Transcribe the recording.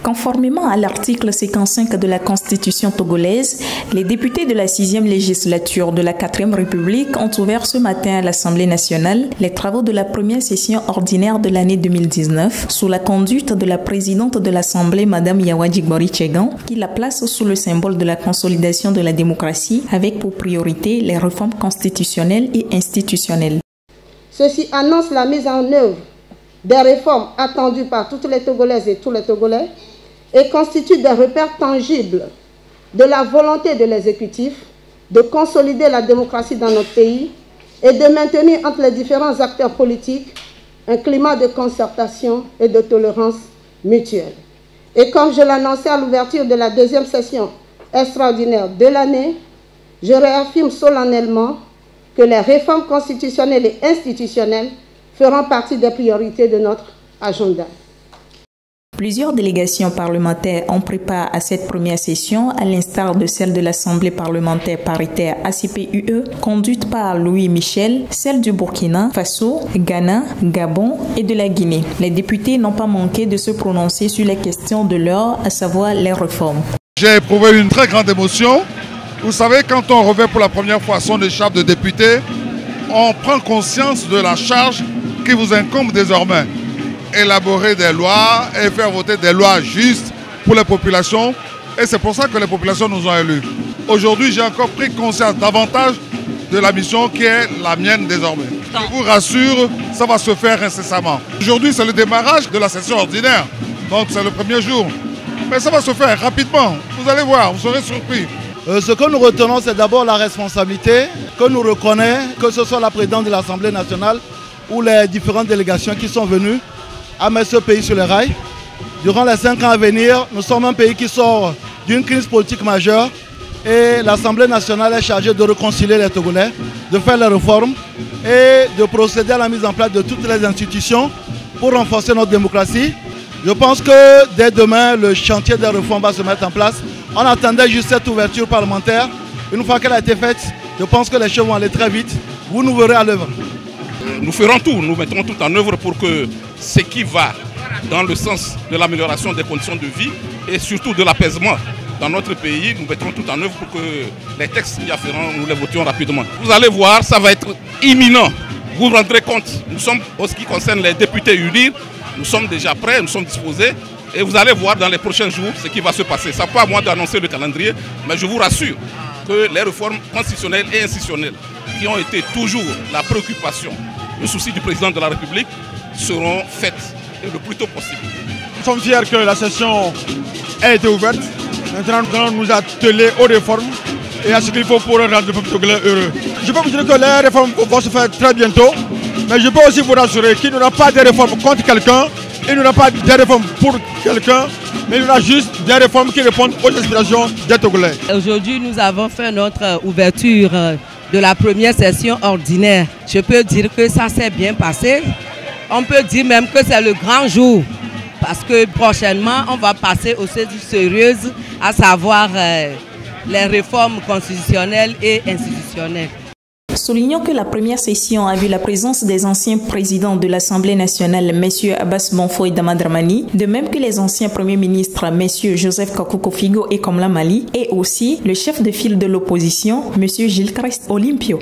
Conformément à l'article 55 de la Constitution togolaise, les députés de la 6e législature de la 4e République ont ouvert ce matin à l'Assemblée nationale les travaux de la première session ordinaire de l'année 2019 sous la conduite de la présidente de l'Assemblée, Mme Yawa Djigbori Tchegan, qui la place sous le symbole de la consolidation de la démocratie avec pour priorité les réformes constitutionnelles et institutionnelles. Ceci annonce la mise en œuvre des réformes attendues par toutes les Togolaises et tous les Togolais et constitue des repères tangibles de la volonté de l'exécutif de consolider la démocratie dans notre pays et de maintenir entre les différents acteurs politiques un climat de concertation et de tolérance mutuelle. Et comme je l'annonçais à l'ouverture de la deuxième session extraordinaire de l'année, je réaffirme solennellement que les réformes constitutionnelles et institutionnelles feront partie des priorités de notre agenda. Plusieurs délégations parlementaires ont pris part à cette première session, à l'instar de celle de l'Assemblée parlementaire paritaire ACP-UE, conduite par Louis Michel, celle du Burkina Faso, Ghana, Gabon et de la Guinée. Les députés n'ont pas manqué de se prononcer sur les questions de l'heure, à savoir les réformes. J'ai éprouvé une très grande émotion. Vous savez, quand on revêt pour la première fois son écharpe de député, on prend conscience de la charge qui vous incombe désormais. Élaborer des lois et faire voter des lois justes pour les populations. Et c'est pour ça que les populations nous ont élus. Aujourd'hui, j'ai encore pris conscience davantage de la mission qui est la mienne désormais. Je vous rassure, ça va se faire incessamment. Aujourd'hui, c'est le démarrage de la session ordinaire. Donc c'est le premier jour. Mais ça va se faire rapidement. Vous allez voir, vous serez surpris. Ce que nous retenons, c'est d'abord la responsabilité que nous reconnaît, que ce soit la présidente de l'Assemblée nationale ou les différentes délégations qui sont venues à mettre ce pays sur les rails. Durant les 5 ans à venir, nous sommes un pays qui sort d'une crise politique majeure et l'Assemblée nationale est chargée de réconcilier les Togolais, de faire les réformes et de procéder à la mise en place de toutes les institutions pour renforcer notre démocratie. Je pense que dès demain, le chantier des réformes va se mettre en place. On attendait juste cette ouverture parlementaire. Une fois qu'elle a été faite, je pense que les choses vont aller très vite. Vous nous verrez à l'œuvre. Nous ferons tout, nous mettrons tout en œuvre pour que ce qui va dans le sens de l'amélioration des conditions de vie et surtout de l'apaisement dans notre pays, nous mettrons tout en œuvre pour que les textes y afférents, nous les votions rapidement. Vous allez voir, ça va être imminent. Vous vous rendrez compte, nous sommes, en ce qui concerne les députés unis, nous sommes déjà prêts, nous sommes disposés. Et vous allez voir dans les prochains jours ce qui va se passer. Ce n'est pas à moi d'annoncer le calendrier, mais je vous rassure que les réformes constitutionnelles et institutionnelles qui ont été toujours la préoccupation, le souci du président de la République, seront faites le plus tôt possible. Nous sommes fiers que la session ait été ouverte. Maintenant, nous allons nous atteler aux réformes et à ce qu'il faut pour rendre le peuple togolais heureux. Je peux vous dire que les réformes vont se faire très bientôt, mais je peux aussi vous rassurer qu'il n'y aura pas de réformes contre quelqu'un. Il n'y aura pas des réformes pour quelqu'un, mais il y aura juste des réformes qui répondent aux aspirations des Togolais. Aujourd'hui, nous avons fait notre ouverture de la première session ordinaire. Je peux dire que ça s'est bien passé. On peut dire même que c'est le grand jour, parce que prochainement, on va passer aux choses sérieuses, à savoir les réformes constitutionnelles et institutionnelles. Soulignons que la première session a vu la présence des anciens présidents de l'Assemblée nationale, M. Abbas Bonfoy Damadramani, de même que les anciens premiers ministres, M. Joseph Kakouko Figo et Komla Mali, et aussi le chef de file de l'opposition, M. Gilles Christ Olympio.